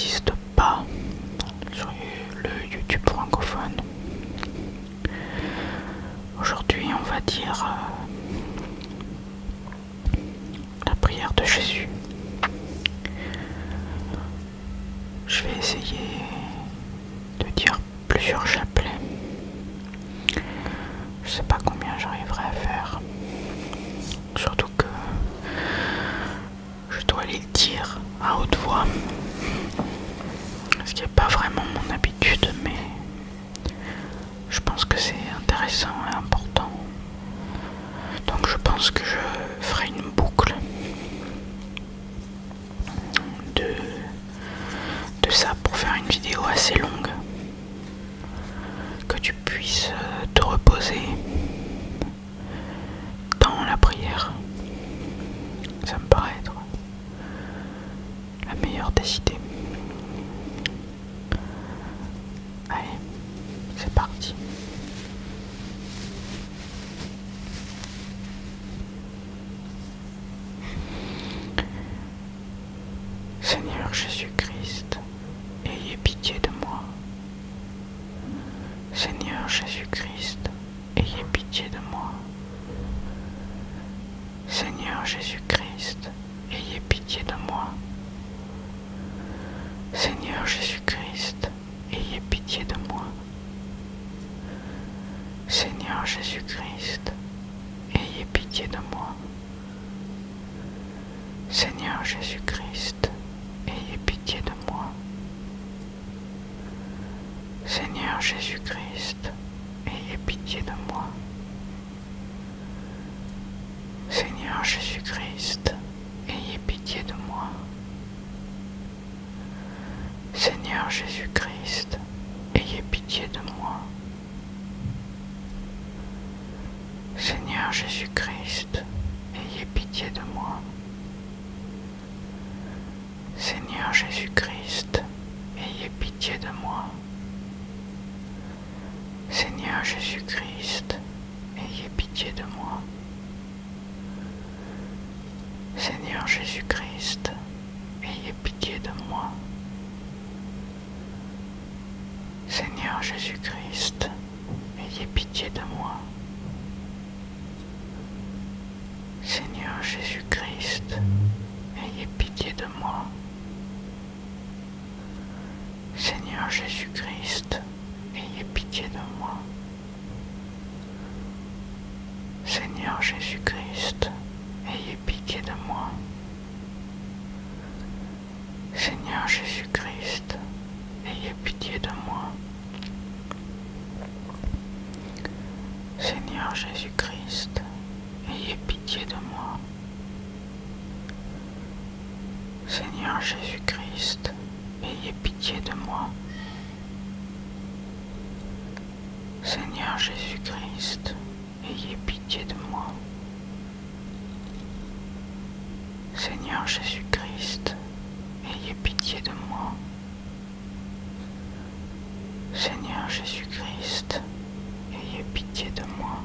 n'existe pas sur le YouTube francophone. Aujourd'hui, on va dire la prière de Jésus. Je vais essayer de dire plusieurs chapelets. Je sais pas combien j'arriverai à faire. Surtout que je dois les dire à haute voix. Ce qui n'est pas vraiment mon habitude, mais je pense que c'est intéressant et important. Donc je pense que je ferai une boucle de ça pour faire une vidéo assez longue. Que tu puisses te reposer dans la prière. Ça me paraît être la meilleure des idées. Allez, c'est parti. Seigneur Jésus-Christ, ayez pitié de moi. Seigneur Jésus-Christ, ayez pitié de moi. Seigneur Jésus-Christ, ayez pitié de moi. Seigneur Jésus-Christ, ayez pitié de moi. Seigneur Jésus-Christ, ayez pitié de moi. Seigneur Jésus-Christ, ayez pitié de moi. Seigneur Jésus-Christ, ayez pitié de moi. Seigneur Jésus-Christ, ayez pitié de moi. Seigneur Jésus-Christ, ayez pitié de moi. Seigneur Jésus-Christ, ayez pitié de moi. Seigneur Jésus-Christ, ayez pitié de moi. Seigneur Jésus-Christ, ayez pitié de moi. Seigneur Jésus-Christ, ayez pitié de moi. Seigneur Jésus-Christ, ayez pitié de moi. Seigneur Jésus-Christ, ayez pitié de moi. Seigneur Jésus-Christ, ayez pitié de moi. Seigneur Jésus-Christ, ayez pitié de moi. Seigneur Jésus-Christ, ayez pitié de moi. Seigneur Jésus-Christ, ayez pitié de moi. Seigneur Jésus-Christ, ayez pitié de moi. Seigneur Jésus-Christ, ayez pitié de moi. Seigneur Jésus-Christ, ayez pitié de moi. Seigneur Jésus-Christ, ayez pitié de moi.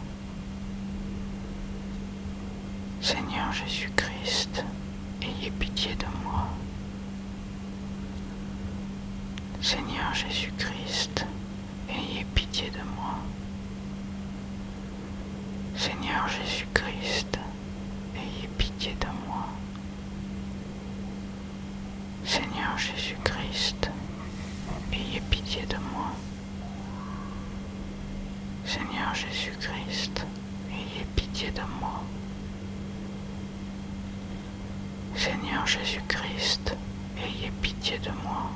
Seigneur Jésus-Christ, ayez pitié de moi. Seigneur Jésus-Christ, ayez pitié de moi. Seigneur Jésus-Christ, ayez pitié de moi. Seigneur Jésus-Christ, ayez pitié de moi. Seigneur Jésus-Christ, ayez pitié de moi. Seigneur Jésus-Christ, ayez pitié de moi.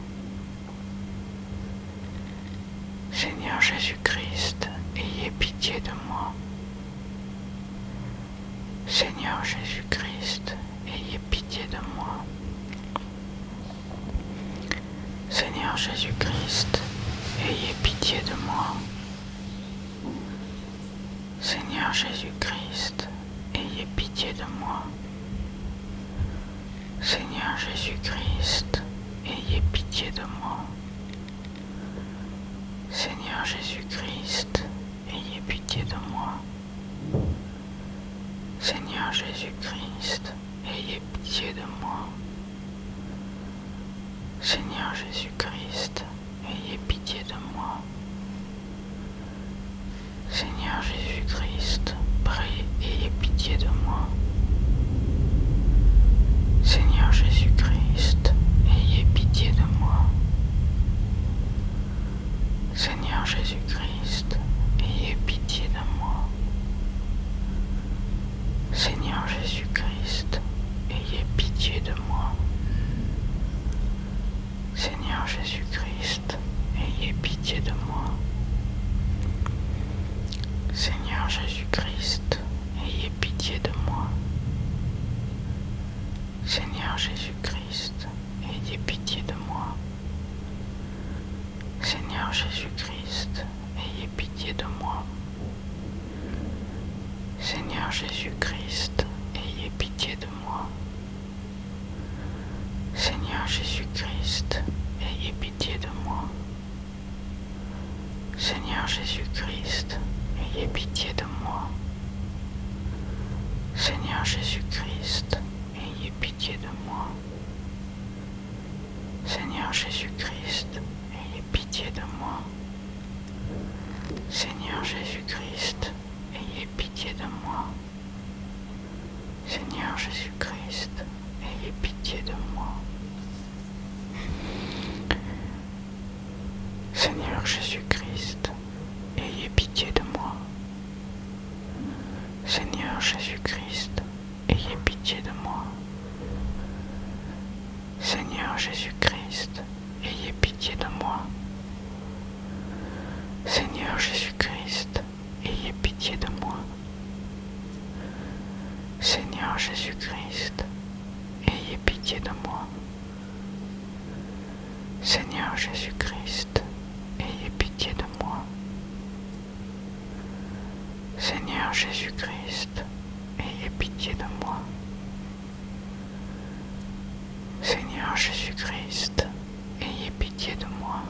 Seigneur Jésus-Christ, ayez pitié de moi. Seigneur Jésus-Christ, ayez pitié de moi. Seigneur Jésus-Christ, ayez pitié de moi. Seigneur Jésus-Christ, ayez pitié de moi. Seigneur Jésus-Christ, ayez pitié de moi. Seigneur Jésus-Christ, ayez pitié de moi. Seigneur Jésus-Christ, ayez pitié de moi. Seigneur Jésus-Christ, ayez pitié de moi. Seigneur Jésus-Christ, ayez pitié de moi. Seigneur Jésus-Christ, ayez pitié de moi. Seigneur Jésus-Christ, ayez pitié de moi. Seigneur Jésus-Christ, ayez pitié de moi. Seigneur Jésus-Christ, ayez pitié de moi. Seigneur Jésus-Christ, ayez pitié de moi. Seigneur Jésus-Christ, ayez pitié de moi. Seigneur Jésus-Christ, ayez pitié de moi. Seigneur Jésus-Christ, ayez pitié de moi. Seigneur Jésus-Christ, ayez pitié de moi. Seigneur Jésus-Christ, ayez pitié de moi. Seigneur Jésus-Christ, ayez pitié de moi. Seigneur Jésus-Christ, ayez pitié de moi. Seigneur Jésus-Christ, ayez pitié de moi. Seigneur Jésus-Christ, ayez pitié de moi. Seigneur Jésus-Christ, ayez pitié de moi. Seigneur Jésus-Christ, ayez pitié de moi. Seigneur Jésus-Christ, ayez pitié de moi. Seigneur Jésus-Christ, ayez pitié de moi. Seigneur Jésus-Christ, ayez pitié de moi. Seigneur Jésus-Christ, ayez pitié de moi. Seigneur Jésus-Christ, ayez pitié de moi. Seigneur Jésus-Christ, ayez pitié de moi.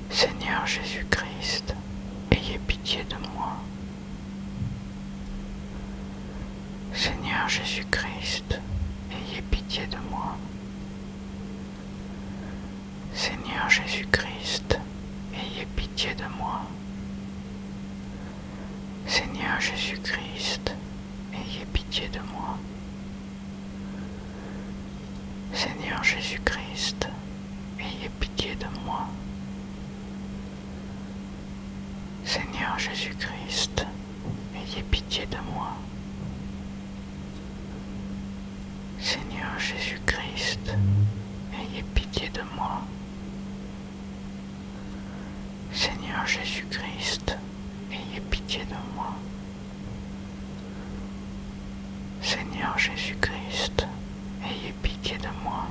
Seigneur Jésus-Christ, ayez pitié de moi. Seigneur Jésus-Christ, ayez pitié de moi. Seigneur Jésus-Christ, ayez pitié de moi. Seigneur Jésus-Christ, ayez pitié de moi. Seigneur Jésus-Christ, ayez pitié de moi. Seigneur Jésus-Christ, ayez pitié de moi. Seigneur Jésus-Christ, ayez pitié de moi. Seigneur Jésus-Christ, ayez pitié de moi. Seigneur Jésus-Christ, ayez pitié de moi.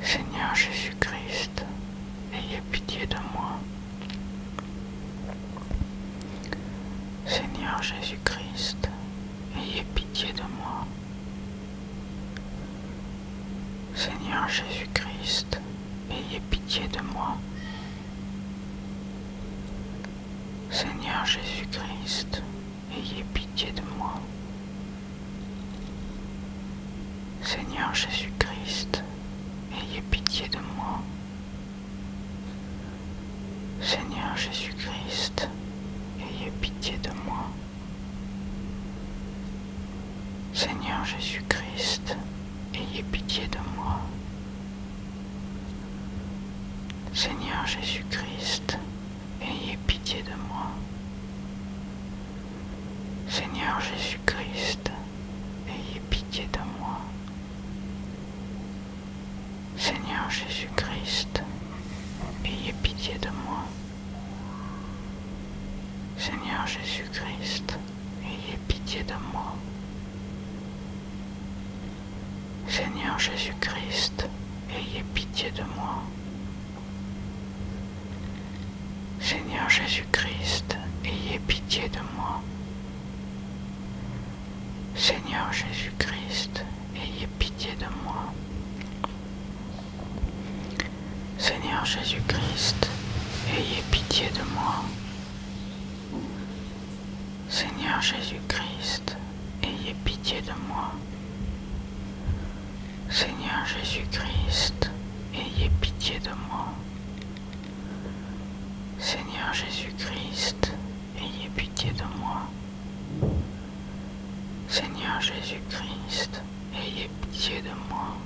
Seigneur Jésus-Christ, ayez pitié de moi. Seigneur Jésus-Christ, ayez pitié de moi. Seigneur Jésus-Christ, ayez pitié de moi. Seigneur Jésus-Christ, ayez pitié de moi. Seigneur Jésus-Christ, ayez pitié de moi. Seigneur Jésus-Christ, ayez pitié de moi. Seigneur Jésus-Christ, ayez pitié de moi. Seigneur Jésus-Christ, ayez pitié de moi. Seigneur Jésus-Christ, ayez pitié de moi. Seigneur Jésus-Christ, ayez pitié de moi. Seigneur Jésus-Christ, ayez pitié de moi. Seigneur Jésus-Christ, ayez pitié de moi. Seigneur Jésus-Christ, ayez pitié de moi. Seigneur Jésus-Christ, ayez pitié de moi. Seigneur Jésus-Christ, ayez pitié de moi. Seigneur Jésus-Christ, ayez pitié de moi. Seigneur Jésus-Christ, ayez pitié de moi. Seigneur Jésus-Christ, ayez pitié de moi. Seigneur Jésus-Christ, ayez pitié de moi.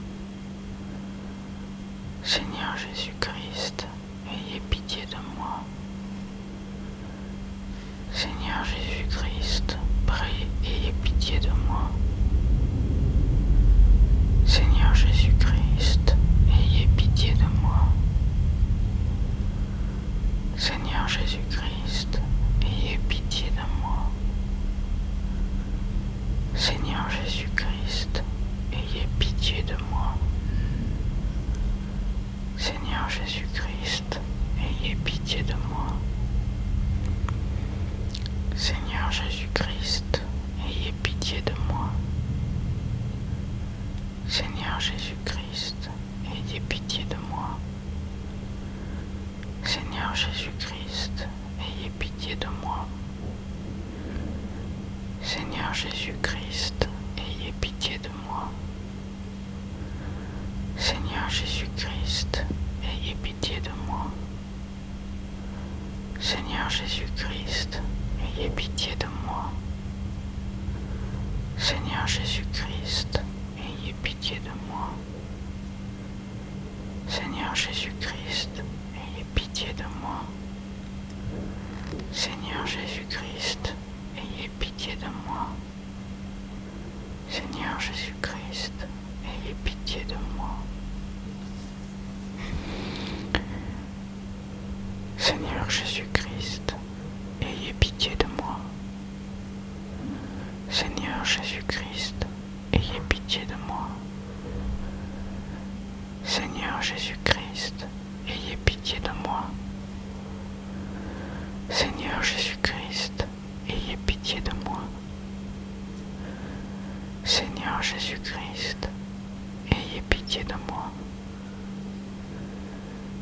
Seigneur Jésus-Christ, ayez pitié de moi. Seigneur Jésus-Christ, ayez pitié de moi. Seigneur Jésus-Christ, ayez pitié de moi. Seigneur Jésus-Christ, ayez pitié de moi. Seigneur Jésus-Christ, ayez pitié de moi. Seigneur Jésus-Christ, ayez pitié de moi. Seigneur Jésus-Christ, ayez pitié de moi. Seigneur Jésus-Christ, ayez pitié de moi. Seigneur Jésus-Christ, ayez pitié de moi. Seigneur Jésus-Christ, ayez pitié de moi. Seigneur Jésus-Christ, ayez pitié de moi. Seigneur Jésus-Christ, ayez pitié de moi. Seigneur Jésus-Christ, ayez pitié de moi. Seigneur Jésus-Christ, ayez pitié de moi. Seigneur Jésus-Christ, ayez pitié de moi. Seigneur Jésus-Christ, ayez pitié de moi. Seigneur Jésus-Christ, ayez pitié de moi. Seigneur Jésus-Christ, ayez pitié de moi. Seigneur Jésus-Christ, ayez pitié de moi. Seigneur Jésus-Christ, ayez pitié de moi. Seigneur Jésus-Christ, ayez pitié de moi.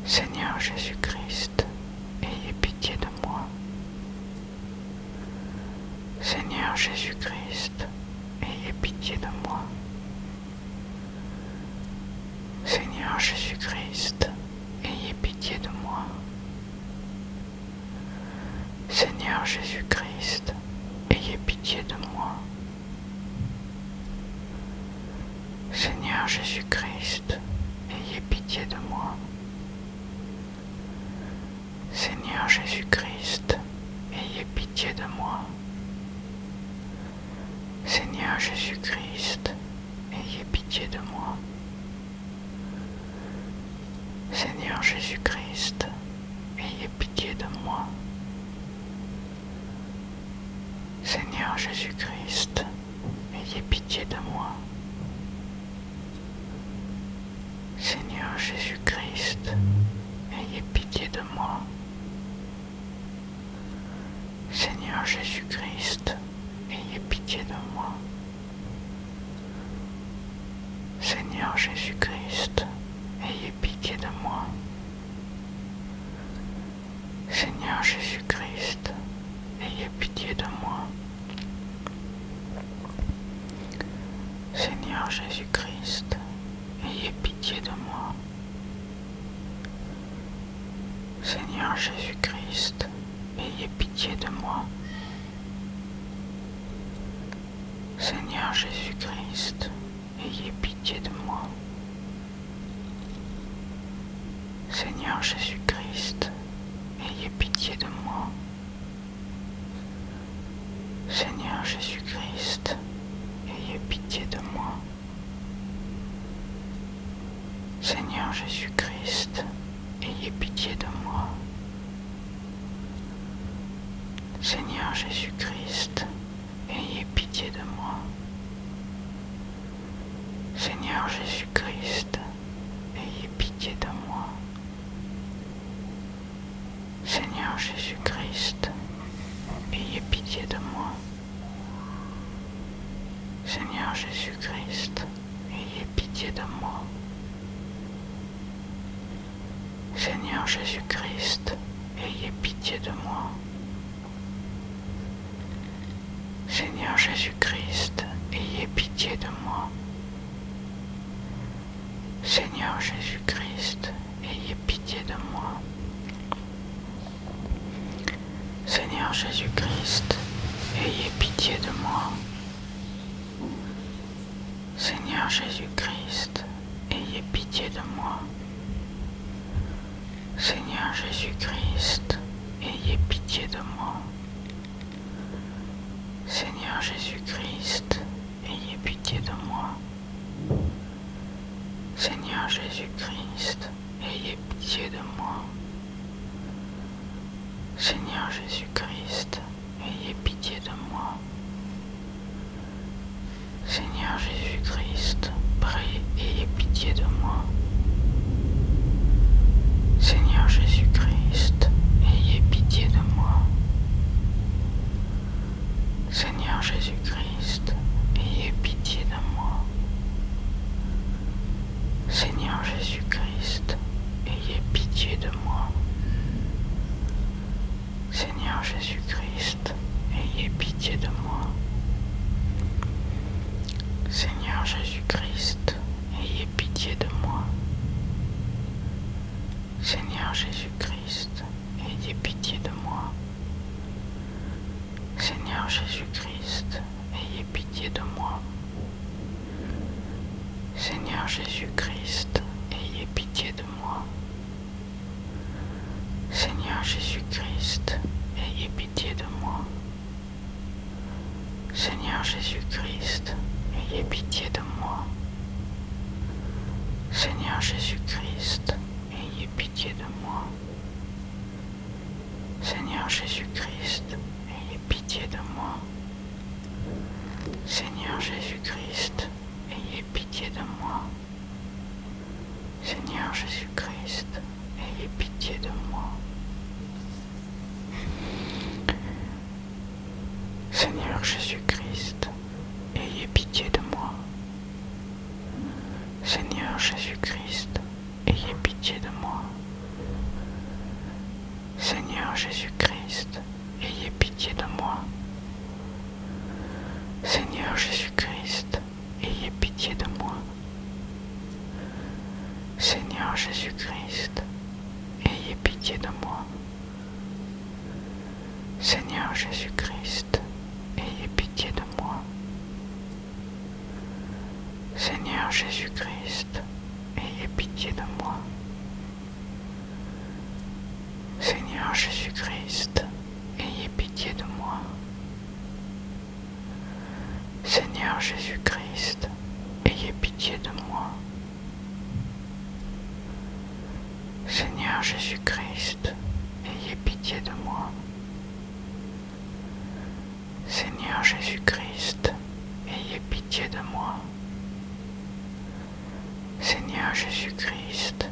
Seigneur Jésus-Christ, ayez pitié de moi. Seigneur Jésus-Christ, ayez pitié de moi. Seigneur Jésus-Christ, ayez pitié de moi. Seigneur Jésus-Christ, ayez pitié de moi. Seigneur Jésus-Christ, ayez pitié de moi. Seigneur Jésus-Christ, ayez pitié de moi. Seigneur Jésus-Christ, ayez pitié de moi. Seigneur Jésus-Christ, ayez pitié de moi. Seigneur Jésus-Christ, ayez pitié de moi. Seigneur Jésus-Christ, ayez pitié de moi. Seigneur Jésus-Christ, ayez pitié de moi. Seigneur Jésus-Christ, ayez pitié de moi. Seigneur Jésus-Christ, ayez pitié de moi. Seigneur Jésus-Christ, ayez pitié de moi. Seigneur Jésus-Christ, ayez pitié de moi. Seigneur Jésus-Christ, ayez pitié de moi. Seigneur Jésus-Christ, ayez pitié de moi. Seigneur Jésus-Christ, ayez pitié de moi. Seigneur Jésus-Christ, ayez pitié de moi. Seigneur Jésus-Christ, ayez pitié de moi. Seigneur Jésus-Christ, ayez pitié de moi. Seigneur Jésus-Christ, ayez pitié de moi. Seigneur Jésus-Christ, ayez pitié de moi. Seigneur Jésus-Christ, ayez pitié de moi. Seigneur Jésus-Christ, ayez pitié de moi. Seigneur Jésus-Christ, ayez pitié de moi. Seigneur Jésus-Christ, ayez pitié de moi. Seigneur Jésus-Christ, ayez pitié de moi. Seigneur Jésus-Christ, ayez pitié de moi. Seigneur Jésus-Christ, ayez pitié de moi. Seigneur Jésus-Christ, ayez pitié de moi. Seigneur Jésus-Christ, ayez pitié de moi. Seigneur Jésus-Christ, ayez pitié de moi. Seigneur Jésus-Christ, ayez pitié de moi. Seigneur Jésus-Christ, ayez pitié de moi. Seigneur Jésus-Christ, ayez pitié de moi. Seigneur Jésus-Christ, ayez pitié de moi. Seigneur Jésus-Christ, ayez pitié de moi. Seigneur Jésus-Christ, ayez pitié de moi. Seigneur Jésus-Christ, ayez pitié de moi. Seigneur Jésus-Christ, ayez pitié de moi. Seigneur Jésus-Christ, ayez pitié de moi. Seigneur Jésus-Christ, ayez pitié de moi. Seigneur Jésus-Christ, ayez pitié de moi. Seigneur Jésus-Christ, ayez pitié de moi. Seigneur Jésus-Christ, ayez pitié de moi. Seigneur Jésus-Christ, ayez pitié de moi. Seigneur Jésus-Christ, ayez pitié de moi. Seigneur Jésus-Christ, ayez pitié de moi. Seigneur Jésus-Christ, ayez pitié de moi. Seigneur Jésus-Christ, ayez pitié de moi. Seigneur Jésus-Christ, ayez pitié de moi. Seigneur Jésus-Christ, ayez pitié de moi. Seigneur Jésus-Christ, ayez pitié de moi. Seigneur Jésus-Christ, ayez pitié de moi. Seigneur Jésus-Christ, ayez pitié de moi. Seigneur Jésus-Christ, ayez pitié de moi. Seigneur Jésus-Christ, ayez pitié de moi. Seigneur Jésus-Christ,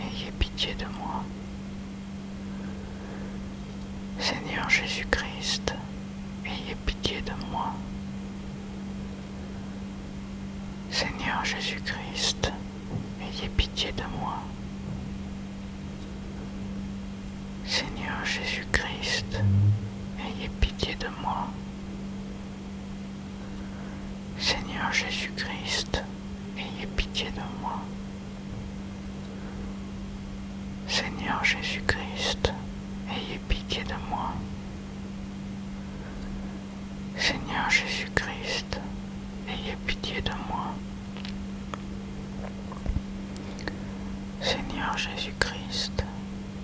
ayez pitié de moi. Seigneur Jésus-Christ, ayez pitié de moi. Seigneur Jésus-Christ, ayez pitié de moi. Seigneur Jésus-Christ, ayez pitié de moi. Seigneur Jésus-Christ, ayez pitié de moi. Seigneur Jésus-Christ, ayez pitié de moi. Seigneur Jésus-Christ, ayez pitié de moi. Seigneur Jésus-Christ,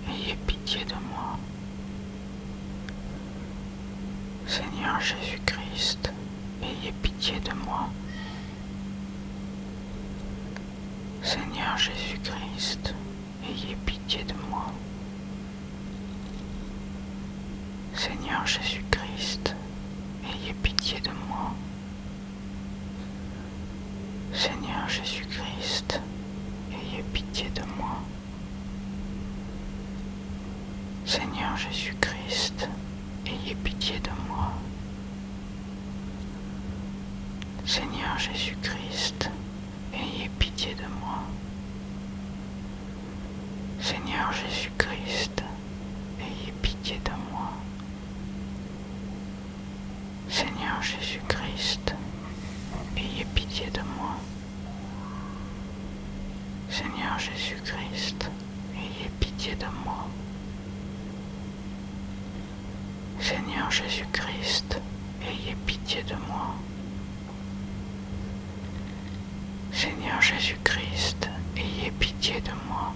ayez pitié de moi. Seigneur Jésus-Christ, ayez pitié de moi. Seigneur Jésus-Christ, ayez pitié de moi. Seigneur Jésus-Christ, ayez pitié de moi. Seigneur Jésus-Christ, ayez pitié de moi. Seigneur Jésus-Christ, ayez pitié de moi. Seigneur Jésus-Christ, ayez pitié de moi. Seigneur Jésus-Christ, ayez pitié de moi. Seigneur Jésus-Christ, ayez pitié de moi. Seigneur Jésus-Christ, ayez pitié de moi. Seigneur Jésus-Christ, ayez pitié de moi. Seigneur Jésus-Christ, ayez pitié de moi.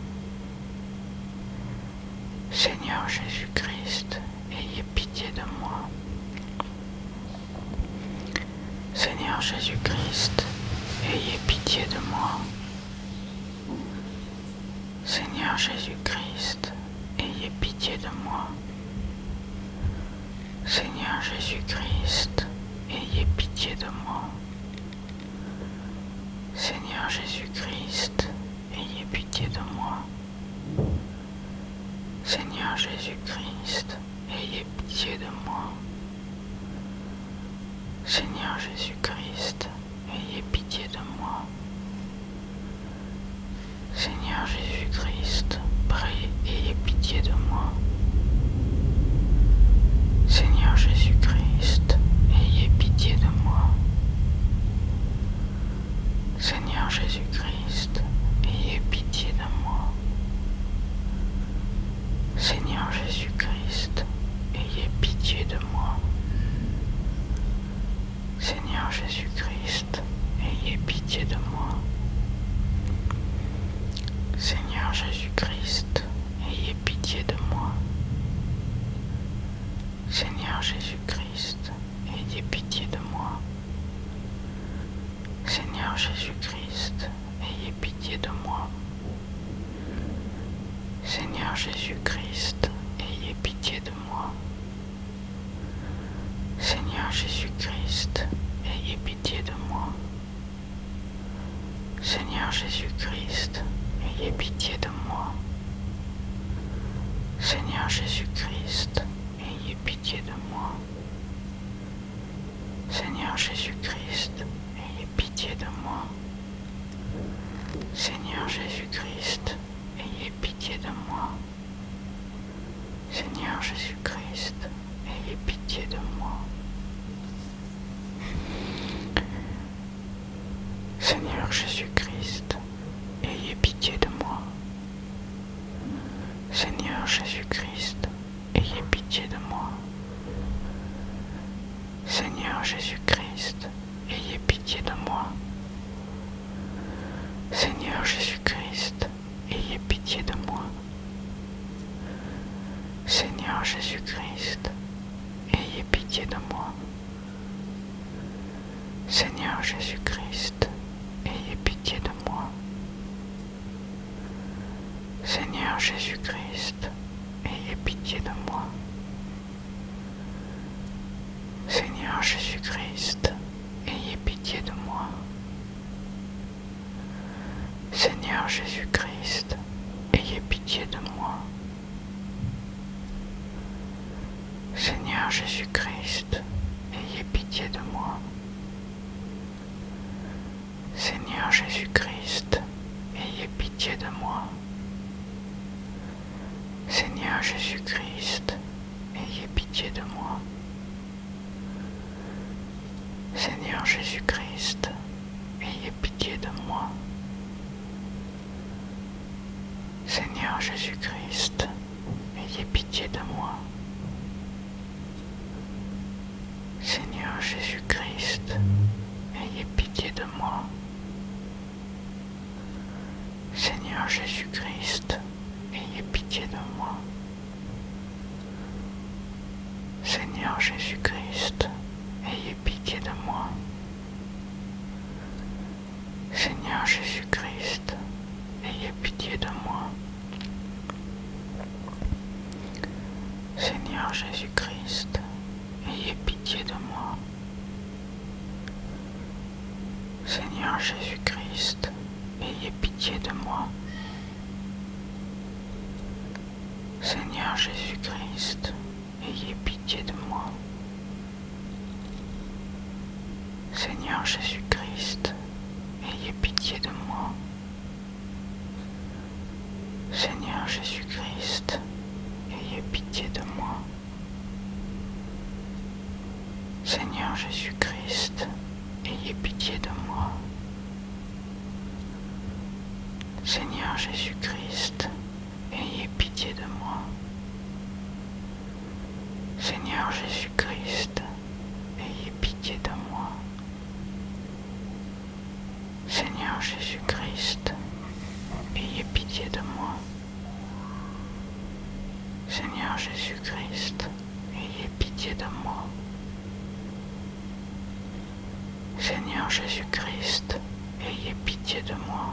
Seigneur Jésus-Christ, ayez pitié de moi. Seigneur Jésus-Christ, ayez pitié de moi. Seigneur Jésus-Christ, ayez pitié de moi. Seigneur Jésus-Christ, ayez pitié de moi. Seigneur Jésus-Christ, ayez pitié de moi. Seigneur Jésus-Christ, ayez pitié de moi. Seigneur Jésus-Christ, ayez pitié de moi. Seigneur Jésus-Christ, ayez pitié de moi. Seigneur Jésus-Christ, ayez pitié de moi. Seigneur Jésus-Christ, ayez pitié de moi. Seigneur Jésus-Christ, ayez pitié de moi. Seigneur Jésus-Christ, ayez pitié de moi. Seigneur Jésus-Christ, ayez pitié de moi. Seigneur Jésus-Christ, ayez pitié de moi. Seigneur Jésus-Christ, ayez pitié de moi. Seigneur Jésus-Christ, ayez pitié de moi. Seigneur Jésus-Christ, ayez pitié de moi. Seigneur Jésus-Christ, ayez pitié de moi. Seigneur Jésus-Christ, ayez pitié de moi. Seigneur Jésus-Christ, ayez pitié de moi. Seigneur Jésus-Christ, ayez pitié de moi. Seigneur Jésus-Christ, ayez pitié de moi. Seigneur Jésus-Christ, ayez pitié de moi. Seigneur Jésus-Christ, ayez pitié de moi. Seigneur Jésus-Christ, ayez pitié de moi. Seigneur Jésus-Christ, ayez pitié de moi. Seigneur Jésus-Christ, ayez pitié de moi. Seigneur Jésus-Christ, ayez pitié de moi. Seigneur Jésus-Christ, ayez pitié de moi. Seigneur Jésus-Christ, ayez pitié de moi. Seigneur Jésus-Christ, ayez pitié de moi. Seigneur Jésus-Christ, ayez pitié de moi. Seigneur Jésus-Christ, ayez pitié de moi. Seigneur Jésus-Christ, ayez pitié de moi. Seigneur Jésus-Christ, ayez pitié de moi. Seigneur Jésus-Christ, ayez pitié de moi. Seigneur Jésus-Christ, ayez pitié de moi. Seigneur Jésus-Christ, ayez pitié de moi. Seigneur Jésus-Christ, ayez pitié de moi. Seigneur Jésus-Christ, ayez pitié de moi. Seigneur Jésus-Christ, ayez pitié de moi. Seigneur Jésus-Christ, ayez pitié de moi. Seigneur Jésus-Christ, ayez pitié de moi. Seigneur Jésus-Christ, ayez pitié de moi. Seigneur Jésus-Christ, ayez pitié de moi. Seigneur Jésus-Christ, ayez pitié de moi. Seigneur Jésus-Christ, ayez pitié de moi. Seigneur Jésus-Christ, ayez pitié de moi. Seigneur Jésus-Christ, ayez pitié de moi. Seigneur Jésus-Christ, ayez pitié de moi. Seigneur Jésus-Christ, ayez pitié de moi.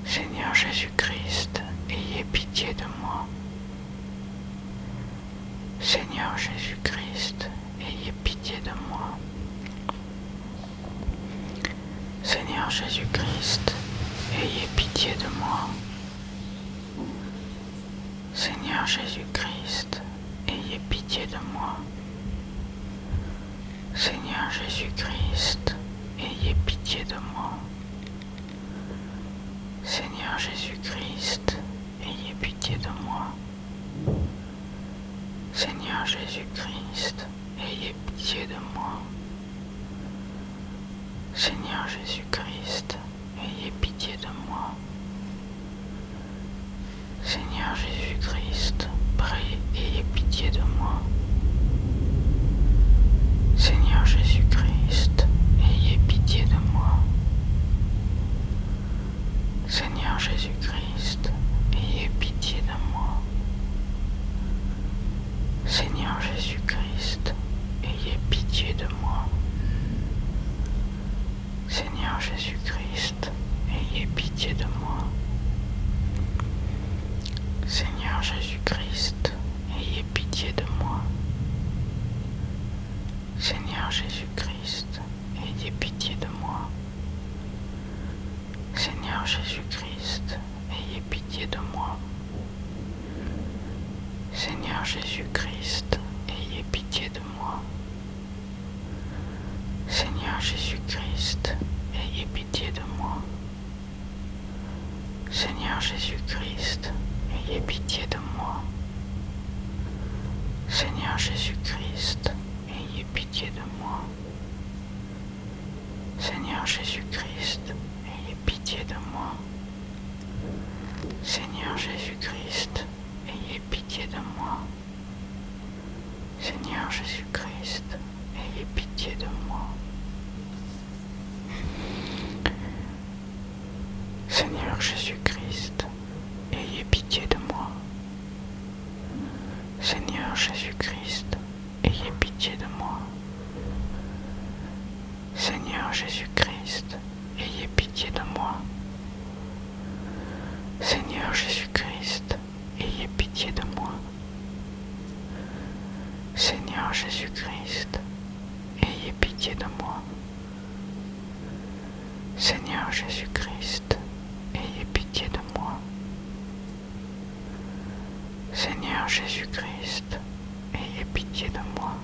Seigneur Jésus-Christ, ayez pitié de moi. Seigneur Jésus-Christ, ayez pitié de moi. Seigneur Jésus-Christ, ayez pitié de moi. Seigneur Jésus-Christ, ayez pitié de moi. Seigneur Jésus-Christ, ayez pitié de moi. Seigneur Jésus-Christ, ayez pitié de moi. Seigneur Jésus-Christ, ayez pitié de moi. Seigneur Jésus-Christ, ayez pitié de moi. Seigneur Jésus-Christ, ayez pitié de moi. Seigneur Jésus-Christ, ayez pitié de moi. Seigneur Jésus-Christ, ayez pitié de moi. Seigneur Jésus-Christ, ayez pitié de moi. Seigneur Jésus-Christ, ayez pitié de moi. Seigneur Jésus-Christ, ayez pitié de moi. Seigneur Jésus-Christ, ayez pitié de moi. Seigneur Jésus-Christ, ayez pitié de moi. Seigneur Jésus-Christ, ayez pitié de moi. Seigneur Jésus-Christ, ayez pitié de moi. Seigneur Jésus-Christ, ayez pitié de moi. Seigneur Jésus-Christ, ayez pitié de moi. Seigneur Jésus-Christ, ayez pitié de moi. Seigneur Jésus-Christ, ayez pitié de moi. Seigneur Jésus-Christ, ayez pitié de moi. Seigneur Jésus-Christ, ayez pitié de moi. Seigneur Jésus-Christ, ayez pitié de moi. Seigneur Jésus-Christ, ayez pitié de moi. Seigneur Jésus-Christ, ayez pitié de moi. Seigneur Jésus-Christ, ayez pitié de moi. Seigneur Jésus-Christ, ayez pitié de moi. Seigneur Jésus-Christ, ayez pitié de moi.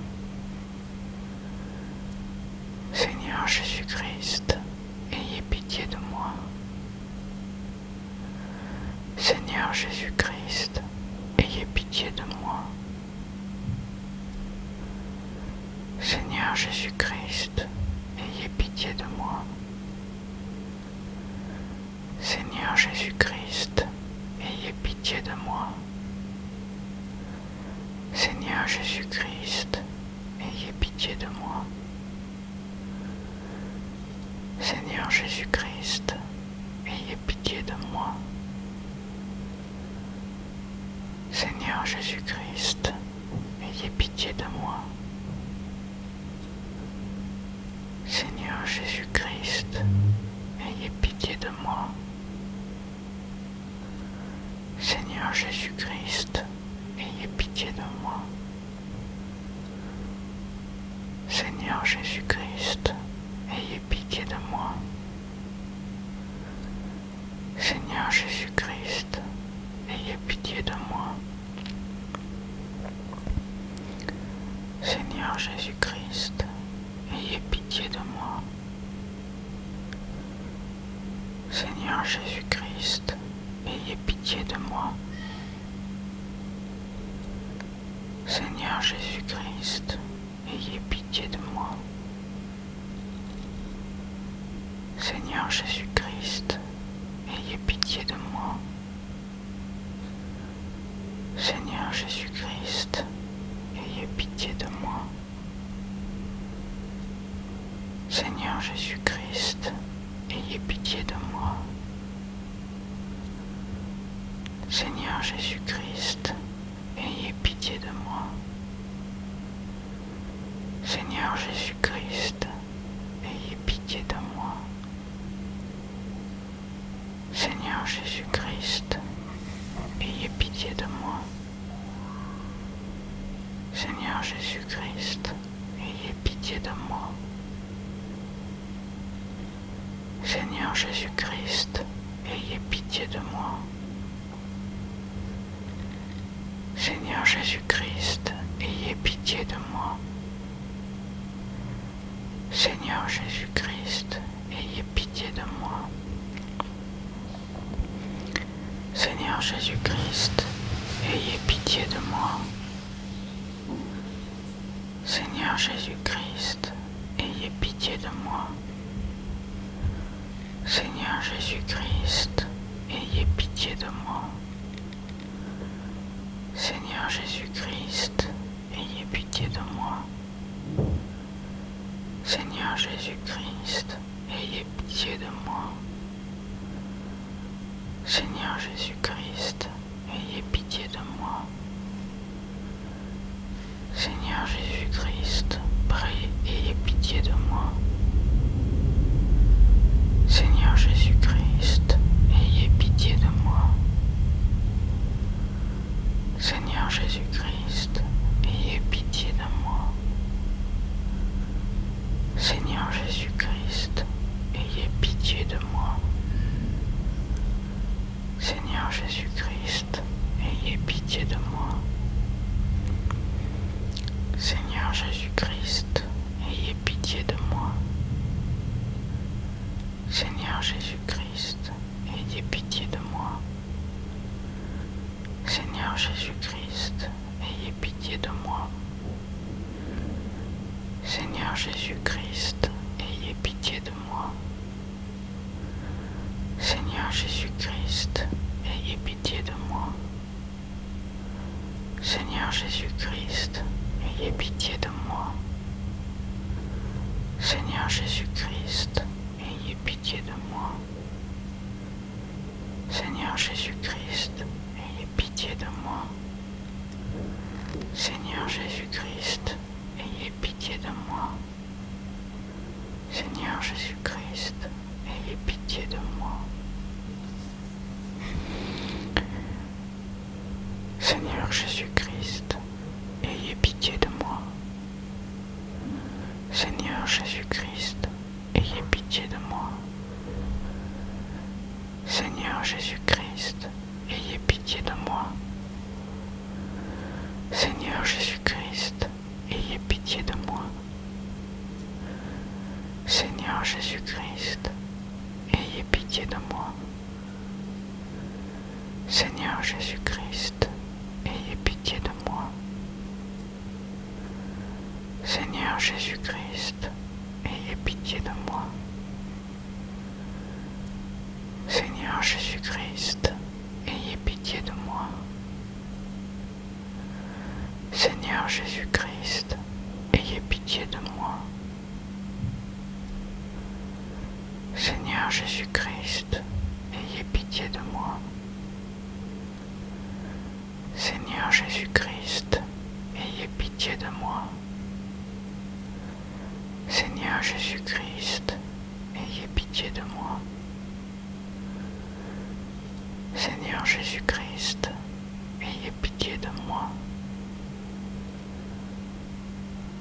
Seigneur Jésus-Christ, ayez pitié de moi. Seigneur Jésus-Christ, ayez pitié de moi. Seigneur Jésus-Christ, ayez pitié de moi. Seigneur Jésus-Christ, ayez pitié de moi. Seigneur Jésus-Christ, ayez pitié de moi. Seigneur Jésus-Christ, ayez pitié de moi. Seigneur Jésus-Christ, ayez pitié de moi. Seigneur Jésus-Christ, ayez pitié de moi. Seigneur Jésus-Christ, ayez pitié de moi. Seigneur Jésus-Christ, ayez pitié de moi. Seigneur Jésus-Christ, ayez pitié de moi. Seigneur Jésus-Christ, ayez pitié de moi. Seigneur Jésus-Christ, ayez pitié de moi. Seigneur Jésus-Christ, ayez pitié de moi. Seigneur Jésus-Christ, ayez pitié de moi. Seigneur Jésus-Christ, ayez pitié de moi. Seigneur Jésus-Christ, ayez pitié de moi. Seigneur Jésus-Christ, ayez pitié de moi. Seigneur Jésus-Christ, ayez pitié de moi. Seigneur Jésus-Christ, ayez pitié de moi. Seigneur Jésus-Christ, ayez pitié de moi. Seigneur Jésus-Christ, ayez pitié de moi. Seigneur Jésus-Christ, ayez pitié de moi. Seigneur Jésus-Christ, ayez pitié de moi. Seigneur Jésus-Christ, ayez pitié de moi. Seigneur Jésus-Christ, ayez pitié de moi. Seigneur Jésus-Christ, ayez pitié de moi. Seigneur Jésus-Christ, ayez pitié de moi. Seigneur Jésus-Christ, ayez pitié de moi. Seigneur Jésus-Christ, ayez pitié de moi. Seigneur Jésus-Christ, ayez pitié de moi. Seigneur Jésus-Christ, ayez pitié de moi. Seigneur Jésus-Christ, ayez pitié de moi. Seigneur Jésus-Christ, ayez pitié de moi. Seigneur Jésus-Christ, ayez pitié de moi. Seigneur Jésus-Christ, ayez pitié de moi. Seigneur Jésus-Christ, ayez pitié de moi. Seigneur Jésus-Christ, ayez pitié de moi. Seigneur Jésus-Christ, ayez pitié de moi. Seigneur Jésus-Christ, ayez pitié de moi. Seigneur Jésus-Christ, ayez pitié de moi. Seigneur Jésus-Christ, ayez pitié de moi. Seigneur Jésus-Christ, ayez pitié de moi. Seigneur Jésus-Christ, ayez pitié de moi. Seigneur Jésus-Christ, ayez pitié de moi. Seigneur Jésus-Christ, ayez pitié de moi. Seigneur Jésus-Christ, ayez pitié de moi. Seigneur Jésus-Christ, ayez pitié de moi. Seigneur Jésus-Christ, ayez pitié de moi. Seigneur Jésus-Christ, ayez pitié de moi. Seigneur Jésus-Christ, ayez pitié de moi. Seigneur Jésus-Christ, ayez pitié de moi. Seigneur Jésus-Christ, ayez pitié de moi. Seigneur Jésus-Christ, ayez pitié de moi. Seigneur Jésus-Christ, ayez pitié de moi. Seigneur Jésus-Christ, ayez pitié de moi. Seigneur Jésus-Christ, ayez pitié de moi. Seigneur Jésus-Christ, ayez pitié de moi.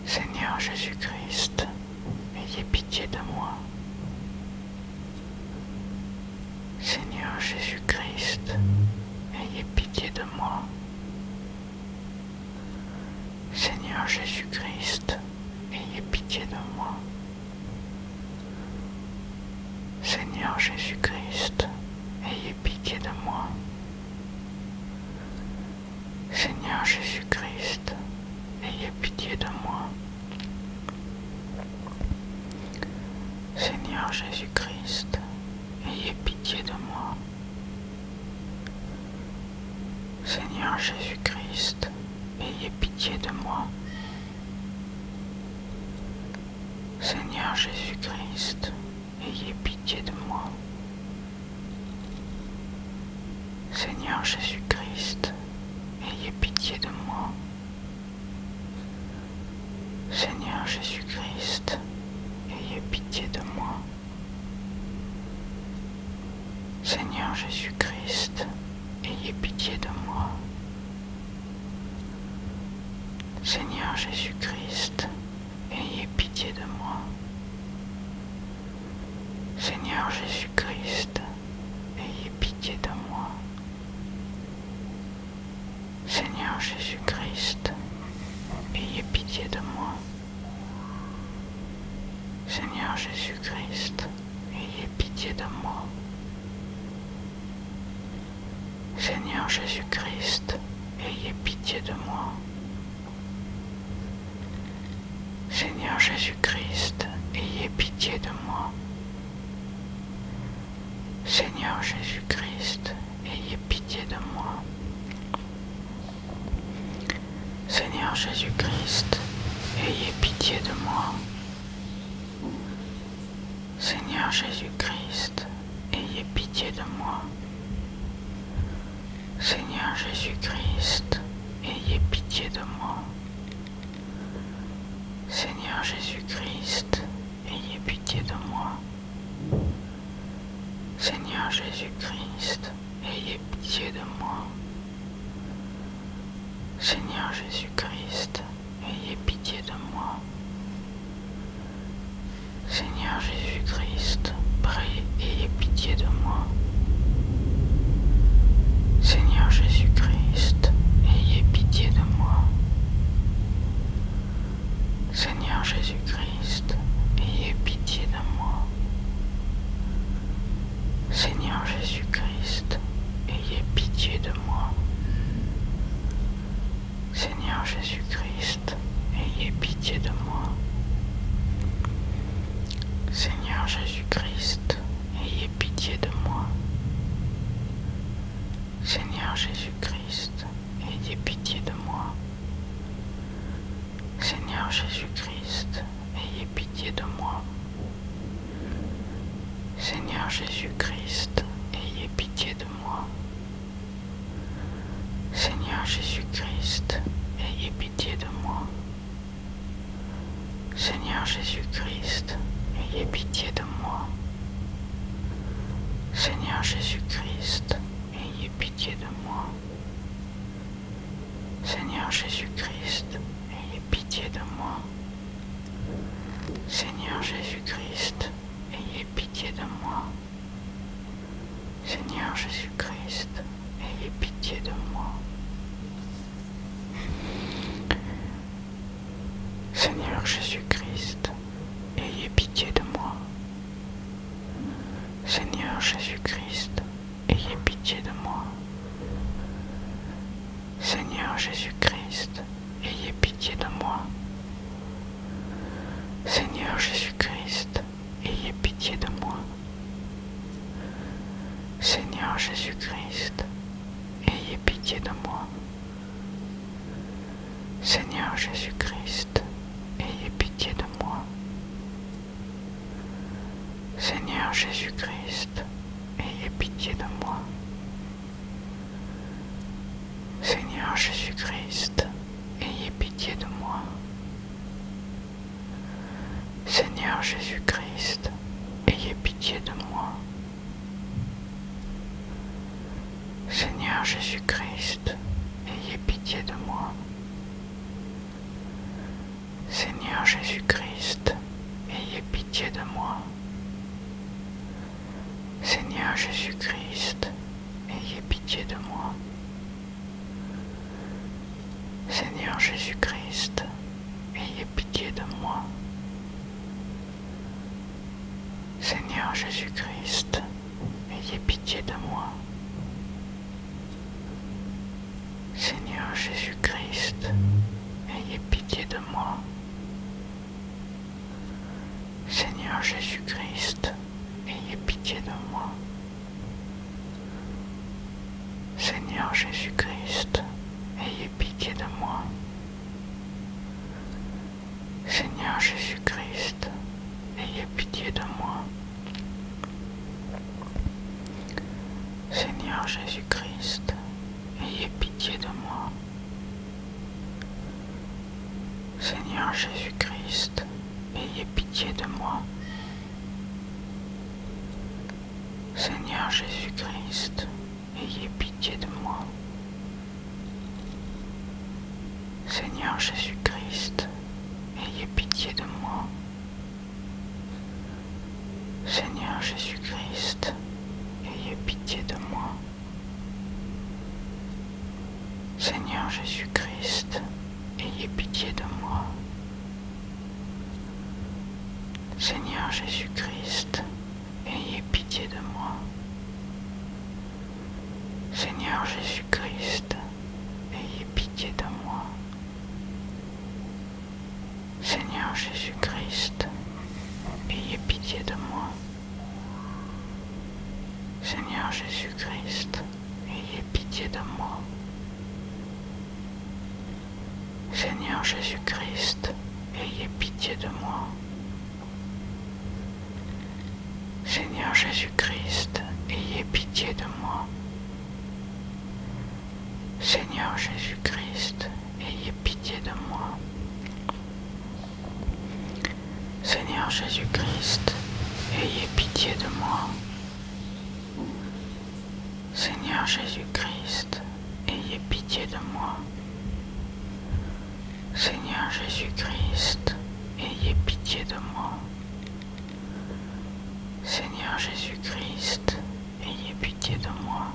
Seigneur Jésus-Christ, ayez pitié de moi. Seigneur Jésus-Christ, ayez pitié de moi. Seigneur Jésus-Christ, ayez pitié de moi. Seigneur Jésus-Christ, ayez pitié de moi. Seigneur Jésus-Christ, ayez pitié de moi. Seigneur Seigneur Jésus-Christ, ayez pitié de moi. Seigneur Jésus-Christ, ayez pitié de moi. Seigneur Jésus-Christ, ayez pitié de moi. Seigneur Jésus-Christ, ayez pitié de moi. Seigneur Jésus-Christ, ayez pitié de moi. Seigneur Jésus-Christ, ayez pitié de moi. Seigneur Jésus-Christ, ayez pitié de moi. Seigneur Jésus-Christ, ayez pitié de moi. Seigneur Jésus-Christ, ayez pitié de moi. Seigneur Jésus-Christ, ayez pitié de moi. Seigneur Jésus-Christ, ayez pitié de moi. Seigneur Jésus-Christ, ayez pitié de moi. Seigneur Jésus-Christ, ayez pitié de moi. Seigneur Jésus-Christ, ayez pitié de moi. Seigneur Jésus-Christ, ayez pitié de moi. Seigneur Jésus-Christ, ayez pitié de moi. Seigneur Jésus-Christ, ayez pitié de moi. Seigneur Jésus-Christ, ayez pitié de moi. Seigneur Jésus-Christ, ayez pitié de moi. Seigneur Jésus-Christ, ayez pitié de moi. Seigneur Jésus-Christ, ayez pitié de moi. Seigneur Jésus-Christ, ayez pitié de moi. Seigneur Jésus-Christ, ayez pitié de moi. Seigneur Jésus-Christ, ayez pitié de moi. Seigneur Jésus-Christ, ayez pitié de moi. Seigneur Jésus-Christ, ayez pitié de moi. Seigneur Jésus-Christ, ayez pitié de moi. Seigneur Jésus-Christ, ayez pitié de moi. Seigneur Jésus-Christ, ayez pitié de moi. Seigneur Jésus-Christ, ayez pitié de moi. Seigneur Jésus-Christ, ayez pitié de moi. Seigneur Jésus-Christ, ayez pitié de moi. Seigneur Jésus-Christ, ayez pitié de moi. Seigneur Jésus-Christ, ayez pitié de moi. Seigneur Jésus-Christ, ayez pitié de moi. Seigneur Jésus-Christ, ayez pitié de moi. Seigneur Jésus-Christ, ayez pitié de moi. Seigneur Jésus-Christ, ayez pitié de moi. Seigneur Jésus-Christ, ayez pitié de moi. Seigneur Jésus-Christ, ayez pitié de moi. Seigneur Jésus-Christ, ayez pitié de moi. Seigneur Jésus-Christ, ayez pitié de moi. Seigneur Jésus-Christ, ayez pitié de moi. Seigneur Jésus-Christ, ayez pitié de moi. Seigneur Jésus-Christ, ayez pitié de moi. Seigneur Jésus-Christ, ayez pitié de moi. Seigneur Jésus-Christ, ayez pitié de moi. Seigneur Jésus-Christ, ayez pitié de moi. Seigneur Jésus-Christ, ayez pitié de moi. Seigneur Jésus-Christ, Jésus-Christ, ayez pitié de moi. Seigneur Jésus-Christ, ayez pitié de moi. Seigneur Jésus-Christ, ayez pitié de moi. Seigneur Jésus-Christ, ayez pitié de moi. Seigneur Jésus-Christ, ayez pitié de moi. Seigneur Jésus-Christ, ayez pitié de moi. Seigneur Jésus-Christ, ayez pitié de moi. Seigneur Jésus-Christ, ayez pitié de moi. Seigneur Jésus-Christ, ayez pitié de moi. Seigneur Jésus-Christ, ayez pitié de moi. Seigneur Jésus-Christ, ayez pitié de moi. Seigneur Jésus-Christ, ayez pitié de moi. Seigneur Jésus-Christ, ayez pitié de moi. Seigneur Jésus-Christ, ayez pitié de moi. Seigneur Jésus-Christ, ayez pitié de moi. Seigneur Jésus-Christ, ayez pitié de moi. Seigneur Jésus-Christ, ayez pitié de moi. Seigneur Jésus-Christ, ayez pitié de moi. Seigneur Jésus-Christ, ayez pitié de moi.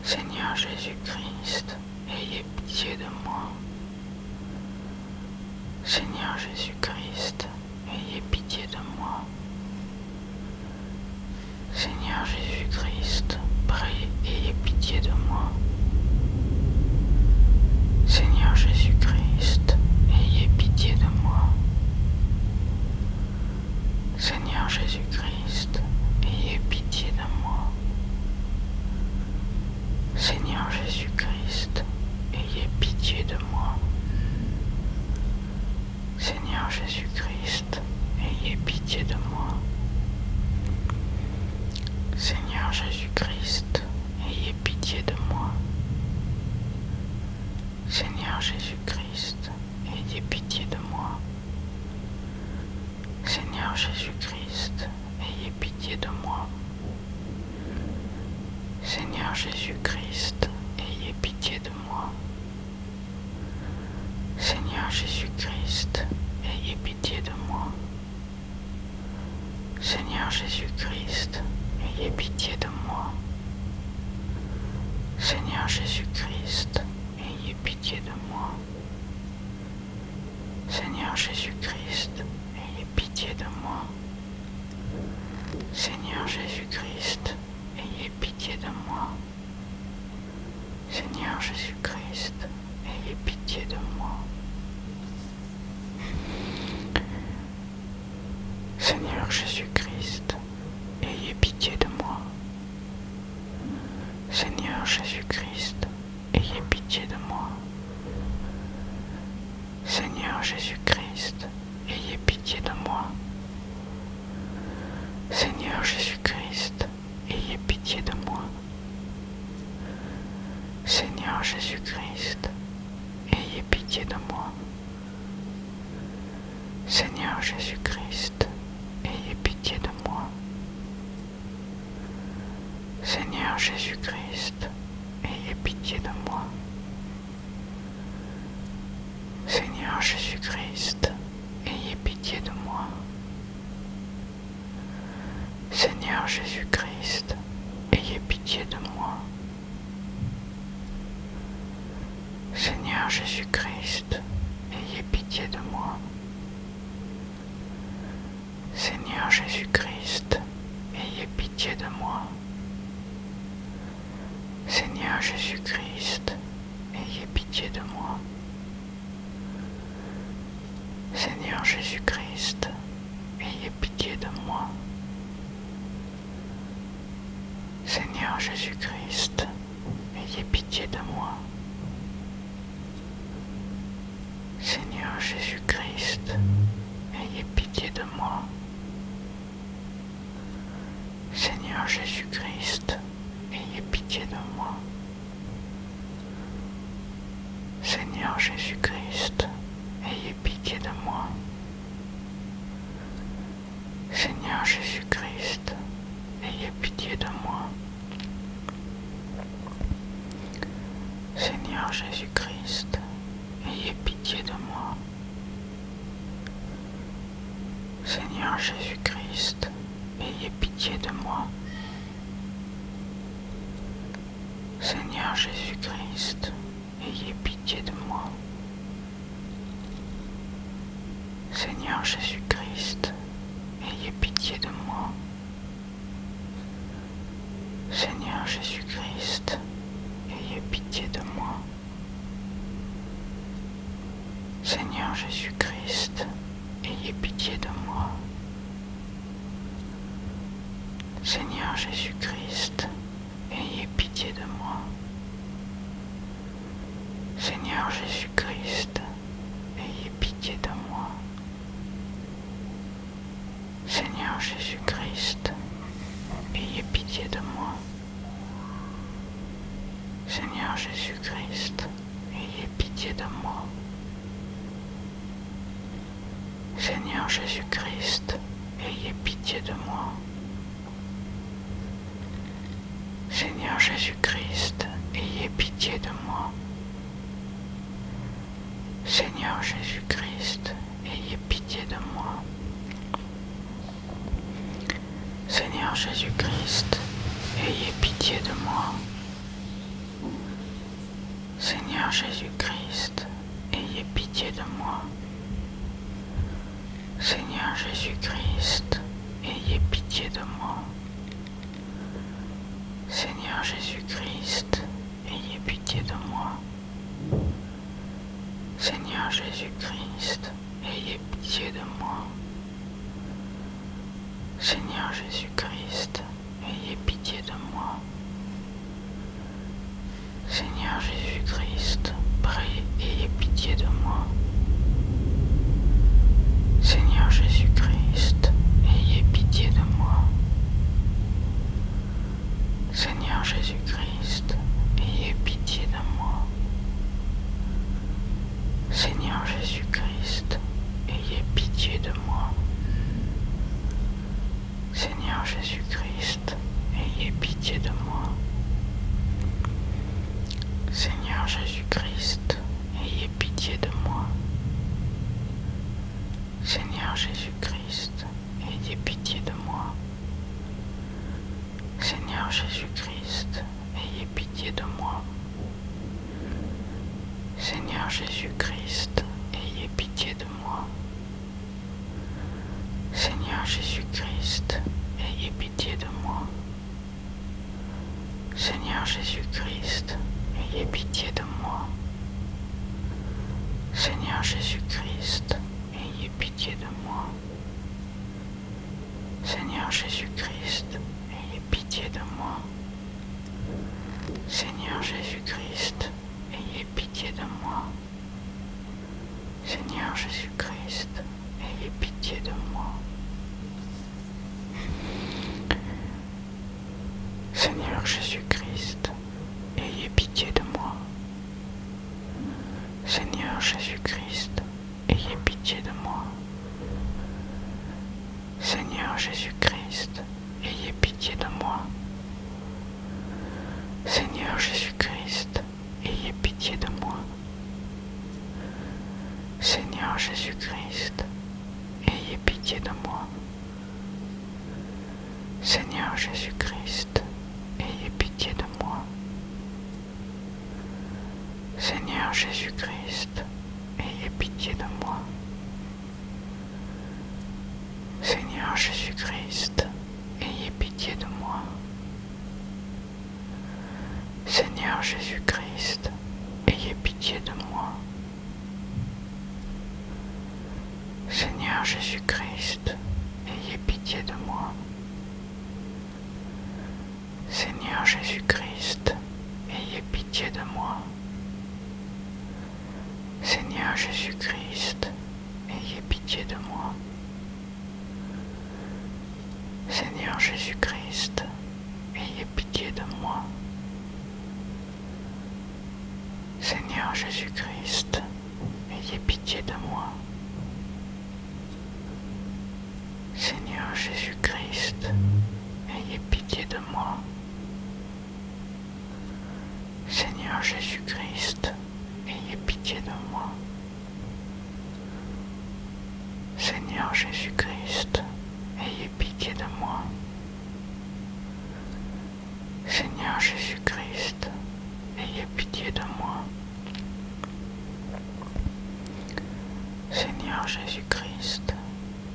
Seigneur Jésus-Christ, ayez pitié de moi. Seigneur Jésus-Christ, ayez pitié de moi. Seigneur Jésus-Christ, ayez pitié de moi. Seigneur Jésus-Christ, ayez pitié de moi. Seigneur Jésus-Christ, ayez pitié de moi. Seigneur Jésus-Christ, ayez pitié de moi. Seigneur Jésus-Christ, ayez pitié de moi. Seigneur Jésus-Christ, ayez pitié de moi. Seigneur Jésus-Christ, ayez pitié de moi. Seigneur Jésus-Christ, ayez pitié de moi. Seigneur Jésus-Christ, ayez pitié de moi. Seigneur Jésus-Christ, ayez pitié de moi. Seigneur Jésus-Christ, ayez pitié de moi. Seigneur Jésus-Christ, ayez pitié de moi. Seigneur Jésus-Christ, ayez pitié de moi. Seigneur Jésus-Christ, ayez pitié de moi. Seigneur Jésus-Christ, ayez pitié de moi. Seigneur Jésus-Christ, ayez pitié de moi. Seigneur Jésus-Christ, ayez pitié de moi. Seigneur Jésus-Christ, ayez pitié de moi. Seigneur Jésus-Christ, ayez pitié de moi. Seigneur Jésus-Christ, ayez pitié de moi. Seigneur Jésus-Christ, ayez pitié de moi. Seigneur Jésus-Christ, ayez pitié de moi. Seigneur Jésus-Christ, ayez pitié de moi. Seigneur Jésus-Christ, ayez pitié de moi. Seigneur Jésus-Christ, ayez pitié de moi. Seigneur Jésus-Christ, ayez pitié de moi. Seigneur Jésus-Christ, ayez pitié de moi. Seigneur Jésus-Christ, ayez pitié de moi. Seigneur Jésus-Christ, ayez pitié de moi. Seigneur Jésus-Christ, ayez pitié de moi. Seigneur Jésus-Christ, ayez pitié de moi. Seigneur Jésus-Christ, ayez pitié de moi. Seigneur Jésus-Christ, ayez pitié de moi. Seigneur Jésus-Christ, ayez pitié de moi. Seigneur Jésus-Christ, ayez pitié de moi. Seigneur Jésus-Christ, ayez pitié de moi. Seigneur Jésus-Christ, ayez pitié de moi. Seigneur Jésus-Christ, ayez pitié de moi. Seigneur Jésus-Christ, ayez pitié de moi. Seigneur Jésus-Christ, ayez pitié de moi. Seigneur Jésus-Christ, ayez pitié de moi. Seigneur Jésus-Christ, ayez pitié de moi. Seigneur Jésus-Christ, ayez pitié de moi. Seigneur Jésus-Christ, ayez pitié de moi. Seigneur Jésus-Christ, ayez pitié de moi. Seigneur Jésus-Christ, ayez pitié de moi. Seigneur Jésus-Christ, ayez pitié de moi. Seigneur Jésus-Christ, ayez pitié de moi. Seigneur Jésus-Christ, ayez pitié de moi. Seigneur Jésus-Christ, ayez pitié de moi. Seigneur Jésus-Christ, ayez pitié de moi. Seigneur Jésus-Christ, ayez pitié de moi. Seigneur Jésus-Christ, ayez pitié de moi. Seigneur Jésus-Christ, ayez pitié de moi. Seigneur Jésus-Christ, ayez pitié de moi. Seigneur Jésus-Christ, ayez pitié de moi. Seigneur Jésus-Christ, ayez pitié de moi. Seigneur Jésus-Christ, ayez pitié de moi. Seigneur Jésus-Christ, ayez pitié de moi. Seigneur Jésus-Christ, ayez pitié de moi. Seigneur Jésus-Christ, ayez pitié de moi. Seigneur Jésus-Christ, ayez pitié de moi. Seigneur Jésus-Christ, ayez pitié de moi. Seigneur Jésus-Christ, ayez pitié de moi. Seigneur Jésus-Christ, ayez pitié de moi. Seigneur Jésus-Christ, ayez pitié de moi. Seigneur Jésus-Christ, ayez pitié de moi. Seigneur Jésus-Christ, ayez pitié de moi. Seigneur Jésus-Christ, ayez pitié de moi. Seigneur Jésus-Christ, ayez pitié de moi. Seigneur Jésus-Christ, ayez pitié de moi. Seigneur Jésus-Christ, ayez pitié de moi. Seigneur Jésus-Christ, ayez pitié de moi. Seigneur Jésus-Christ, ayez pitié de moi. Seigneur Jésus-Christ, ayez pitié de moi. Seigneur Jésus-Christ, ayez pitié de moi. Seigneur Jésus-Christ, ayez pitié de moi. Seigneur Jésus-Christ, ayez pitié Seigneur Jésus-Christ, ayez pitié de moi. Seigneur Jésus-Christ, ayez pitié de moi. Seigneur Jésus-Christ, ayez pitié de moi. Seigneur Jésus-Christ, ayez pitié de moi. Seigneur Jésus-Christ, ayez pitié de moi. Seigneur Jésus-Christ, ayez pitié de moi. Seigneur Jésus-Christ,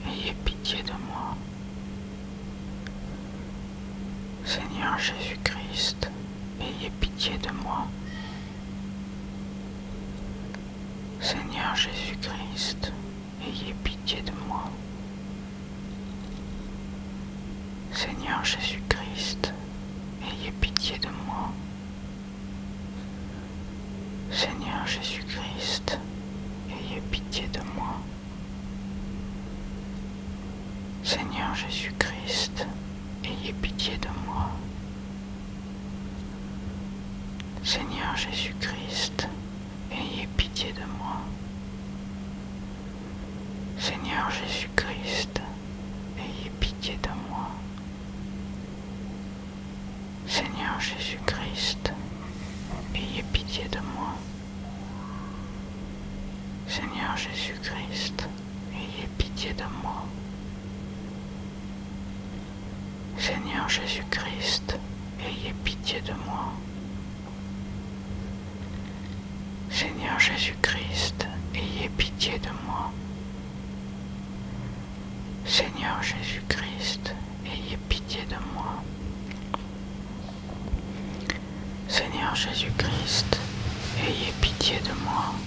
ayez pitié de moi. Seigneur Jésus-Christ, ayez pitié de moi. Seigneur Jésus-Christ, ayez pitié de moi. Seigneur Jésus-Christ, ayez pitié de moi. Seigneur Jésus-Christ, ayez pitié de moi. Seigneur Jésus-Christ, ayez pitié de moi. Seigneur Jésus-Christ, ayez pitié de moi. Seigneur Jésus-Christ, ayez pitié de moi. Seigneur Jésus-Christ, ayez pitié de moi. Seigneur Jésus-Christ, ayez pitié de moi. Seigneur Jésus-Christ, ayez pitié de moi. Seigneur Jésus-Christ, ayez pitié de moi. Seigneur Jésus-Christ, ayez pitié de moi. Seigneur Jésus-Christ, ayez pitié de moi. Seigneur Jésus-Christ, ayez pitié de moi.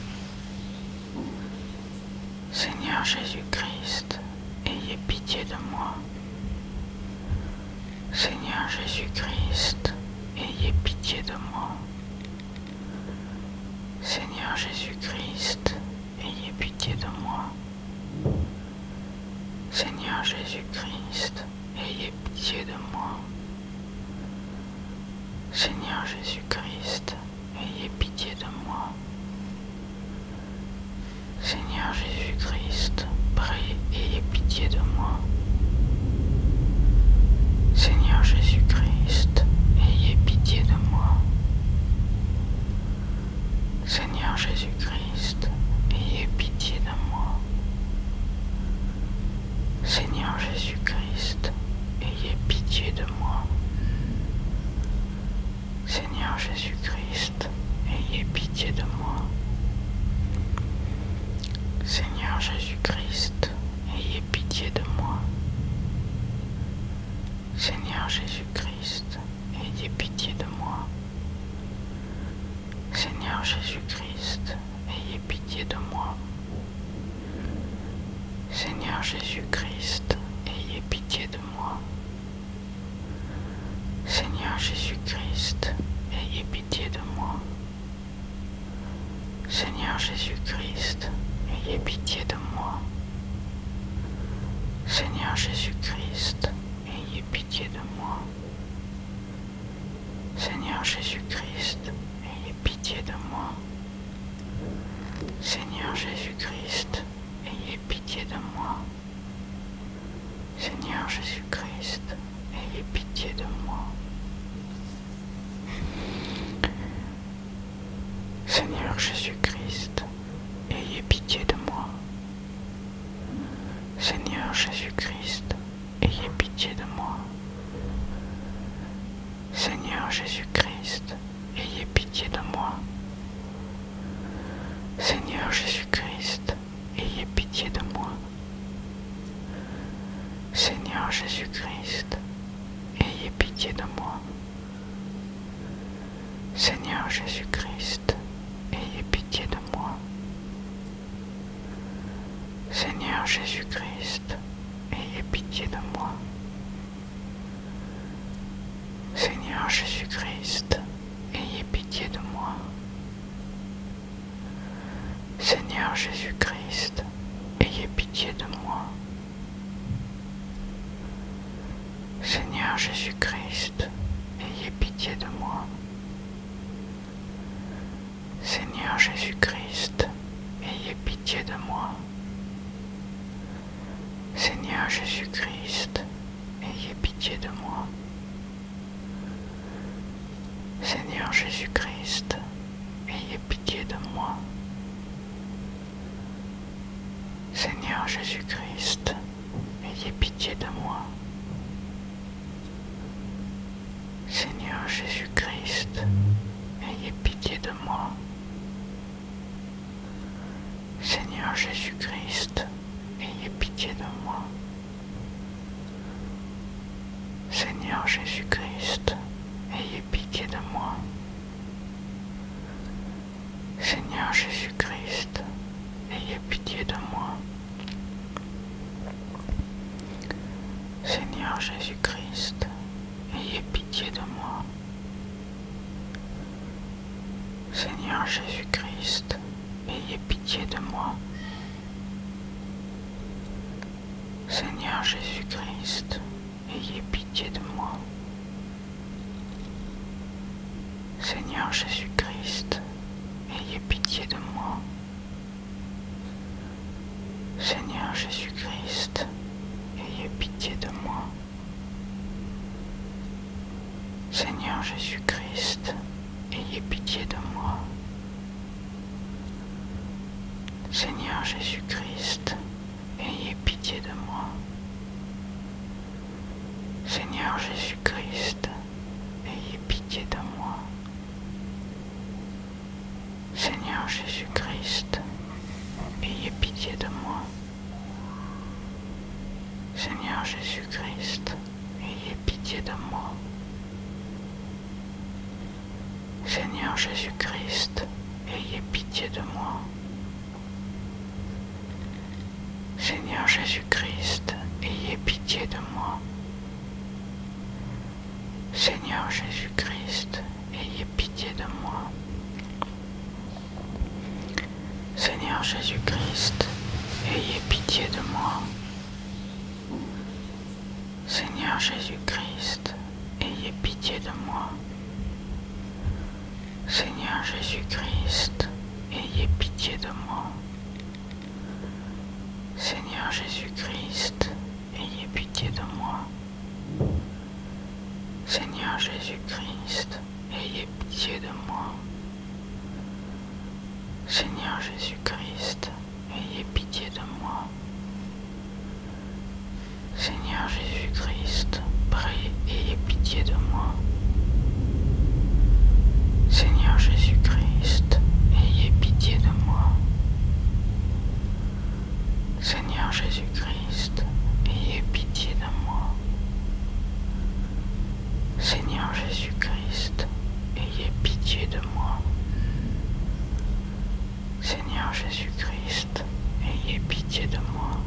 Seigneur Jésus-Christ, ayez pitié de moi. Seigneur Jésus-Christ, ayez pitié de moi. Seigneur Jésus-Christ, ayez pitié de moi. Seigneur Jésus-Christ, ayez pitié de moi. Seigneur Jésus-Christ, ayez pitié de moi. Seigneur Jésus-Christ, ayez pitié de moi. Seigneur Jésus-Christ, ayez pitié de moi. Seigneur Jésus-Christ, ayez pitié de moi. Seigneur Jésus-Christ, ayez pitié de moi. Seigneur Jésus-Christ, ayez pitié de moi. Seigneur Jésus-Christ, ayez pitié de moi. Seigneur Jésus-Christ, ayez pitié de moi. Seigneur Jésus-Christ, ayez pitié de moi. Seigneur Jésus-Christ, ayez pitié de moi. Seigneur Jésus-Christ, ayez pitié de moi. Seigneur Jésus-Christ, ayez pitié de moi. Seigneur Jésus-Christ, ayez pitié de moi. Seigneur Jésus-Christ, ayez pitié de moi. Seigneur Jésus-Christ, ayez pitié de moi. Seigneur Jésus-Christ, ayez pitié de moi. Seigneur Jésus-Christ, ayez pitié de moi. Seigneur Jésus-Christ, ayez pitié de moi. Seigneur Jésus-Christ, ayez pitié de moi. Seigneur Jésus-Christ, ayez pitié de moi. Seigneur Jésus-Christ, ayez pitié de moi. Seigneur Jésus-Christ, ayez pitié de moi. Seigneur Jésus-Christ, ayez pitié de moi. Seigneur Jésus-Christ, ayez pitié de moi. Seigneur Jésus-Christ, ayez pitié de moi. Seigneur Jésus-Christ, ayez pitié de moi. Seigneur Jésus-Christ, ayez pitié de moi. Seigneur Jésus-Christ, ayez pitié de moi. Seigneur Jésus-Christ, ayez pitié de moi. Seigneur Jésus-Christ, ayez pitié de moi. Seigneur Jésus-Christ, ayez pitié de moi. Seigneur Jésus-Christ, ayez pitié de moi. Seigneur Jésus-Christ, ayez pitié de moi. Seigneur Jésus-Christ, ayez pitié de moi. Seigneur Jésus-Christ, ayez pitié de moi. Seigneur Jésus-Christ, ayez pitié de moi. Seigneur Jésus-Christ, ayez pitié de moi. Seigneur Jésus-Christ, ayez pitié de moi. Seigneur Jésus-Christ, ayez pitié de moi. Seigneur Jésus-Christ, ayez pitié de moi. Seigneur Jésus-Christ, ayez pitié de moi. Seigneur Jésus-Christ, ayez pitié de moi. Seigneur Jésus-Christ, ayez pitié de moi. Seigneur Jésus-Christ, ayez pitié de moi. Seigneur Jésus-Christ, ayez pitié de moi. Seigneur Jésus-Christ, ayez pitié de moi. Seigneur Jésus-Christ, ayez pitié de moi. Seigneur Jésus-Christ, ayez pitié de moi. Seigneur Jésus-Christ, ayez pitié de moi. Seigneur Jésus-Christ, ayez pitié de moi. Seigneur Jésus-Christ, ayez pitié de moi. Seigneur Jésus-Christ, ayez pitié de moi. Seigneur Jésus-Christ, ayez pitié de moi. Seigneur Jésus-Christ, ayez pitié de moi. Seigneur Jésus-Christ, ayez pitié de moi. Seigneur Jésus-Christ, ayez pitié de moi. Seigneur Jésus-Christ, ayez pitié de moi. Seigneur Jésus-Christ, ayez pitié de moi.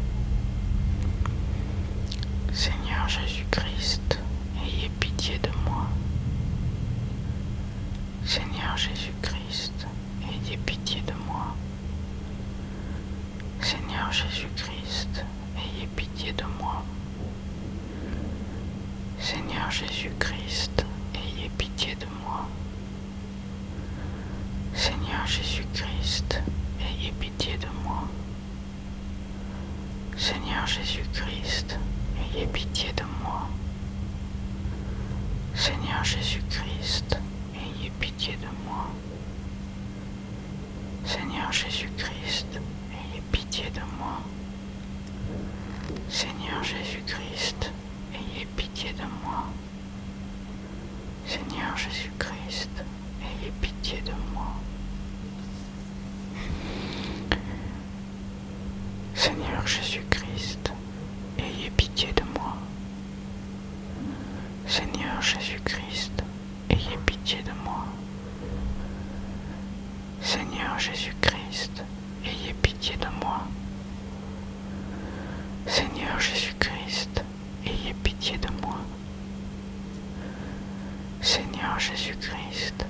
Seigneur Jésus-Christ, ayez pitié de moi. Seigneur Jésus-Christ, ayez pitié de moi. Seigneur Jésus-Christ, ayez pitié de moi. Seigneur Jésus-Christ, ayez pitié de moi. Seigneur Jésus-Christ, ayez pitié de moi. Seigneur Jésus-Christ, ayez pitié de moi. Seigneur Jésus-Christ, ayez pitié de moi. Seigneur Jésus-Christ, ayez pitié de moi. Seigneur Jésus-Christ, ayez pitié de moi. Seigneur Jésus-Christ, ayez pitié de moi. Seigneur Jésus-Christ, ayez pitié de moi. Seigneur Jésus-Christ, ayez pitié de moi. Seigneur Jésus-Christ, ayez pitié de moi. Seigneur Jésus-Christ,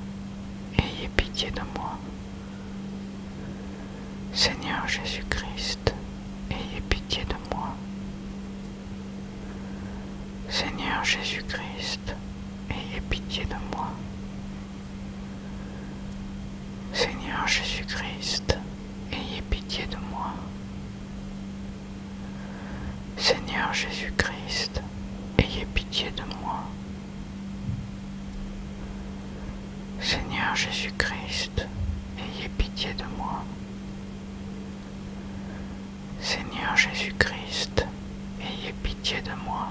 ayez pitié de moi. Seigneur Jésus-Christ, ayez pitié de moi. Seigneur Jésus-Christ, ayez pitié de moi. Seigneur Jésus-Christ, ayez pitié de moi. Seigneur Jésus-Christ, ayez pitié de moi. Seigneur Jésus-Christ, ayez pitié de moi. Seigneur Jésus-Christ, ayez pitié de moi.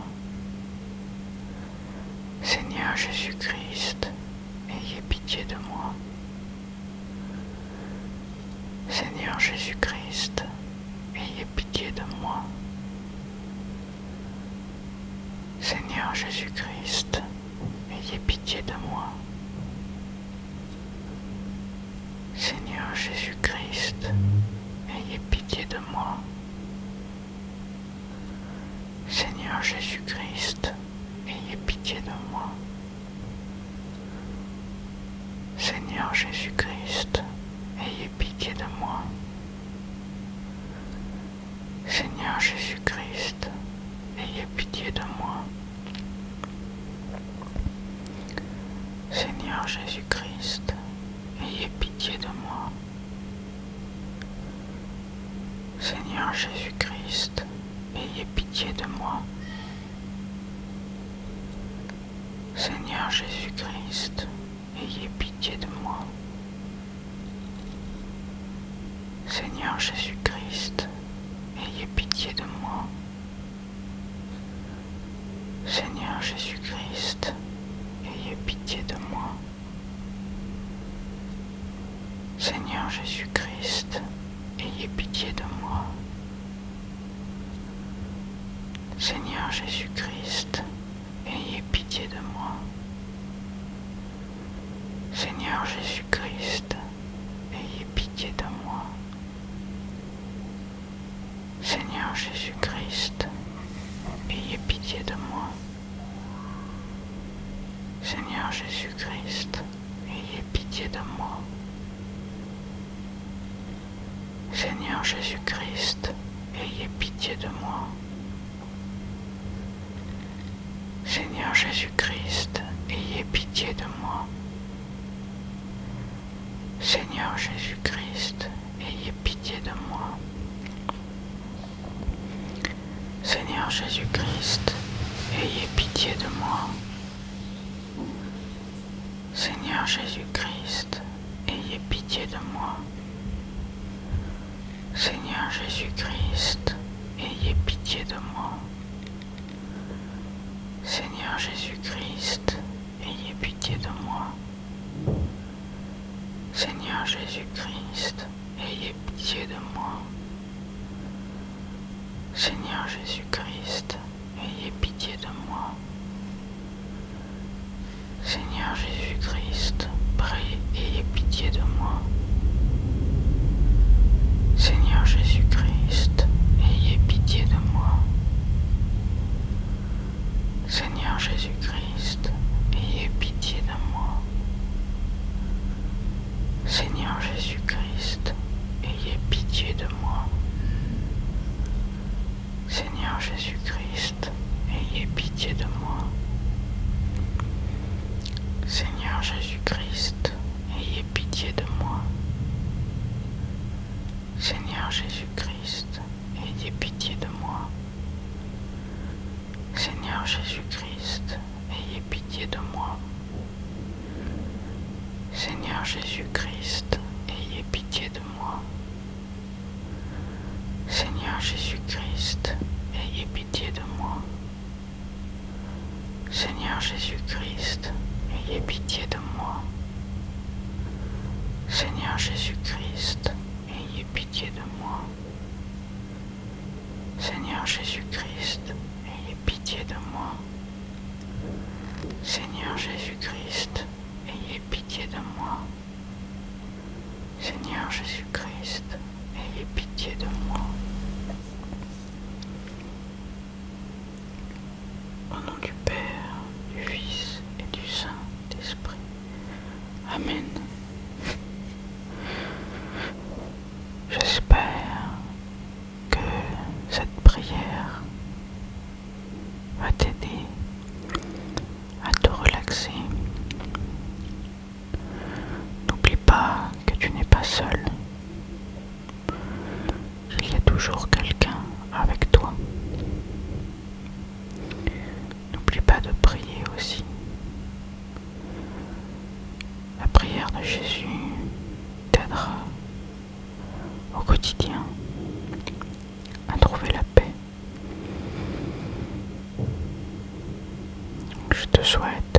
Seigneur Jésus-Christ, ayez pitié de moi. Seigneur Jésus-Christ, ayez pitié de moi. Seigneur Jésus-Christ, ayez pitié de moi. Seigneur Jésus-Christ, ayez pitié de moi. Seigneur Jésus-Christ, ayez pitié de moi. Seigneur Jésus-Christ, ayez pitié de moi. Seigneur Jésus-Christ, ayez pitié de moi. Seigneur Jésus-Christ, ayez pitié de moi. Seigneur Jésus-Christ, ayez pitié de moi. Seigneur Jésus-Christ, ayez pitié de moi. Seigneur Jésus-Christ, ayez pitié de moi. Seigneur Jésus-Christ, ayez pitié de moi. Seigneur Jésus-Christ, ayez pitié de moi. Seigneur Jésus-Christ, ayez pitié de moi. Seigneur Jésus-Christ, ayez pitié de moi. Seigneur Jésus-Christ, ayez pitié de moi. Seigneur Jésus-Christ, ayez pitié de moi. Seigneur Jésus-Christ, ayez pitié de moi. Seigneur Jésus-Christ, ayez pitié de moi. Seigneur Jésus-Christ, ayez pitié de moi. Seigneur Jésus-Christ, ayez pitié de moi. Seigneur Jésus-Christ, ayez pitié de moi. Seigneur Jésus-Christ, ayez pitié de moi. Seigneur Jésus-Christ, ayez pitié de moi. Seigneur Jésus-Christ, ayez pitié de moi. Seigneur Jésus-Christ, ayez pitié de moi. Seigneur Jésus-Christ, ayez pitié de moi. Seigneur Jésus-Christ, ayez pitié de moi. Seigneur Jésus-Christ, ayez pitié de moi. Seigneur Jésus-Christ, ayez pitié de moi. Seigneur Jésus-Christ, ayez pitié de moi. Seigneur Jésus-Christ, ayez pitié de moi. Seigneur Jésus-Christ, ayez pitié de moi. Seigneur Jésus-Christ, ayez pitié de moi. Seigneur Jésus-Christ, ayez pitié de moi. Seigneur Jésus-Christ, ayez pitié de moi. Seigneur Jésus-Christ, ayez pitié de moi. Seigneur Jésus-Christ, ayez pitié de moi. Seigneur Jésus-Christ, ayez pitié de moi. Seigneur Jésus-Christ, ayez pitié de moi. Seigneur Jésus-Christ, ayez pitié de moi. Au nom du Père, du Fils et du Saint-Esprit. Amen. J'espère que cette prière va t'aider pas de prier aussi. La prière de Jésus t'aidera au quotidien à trouver la paix. Je te souhaite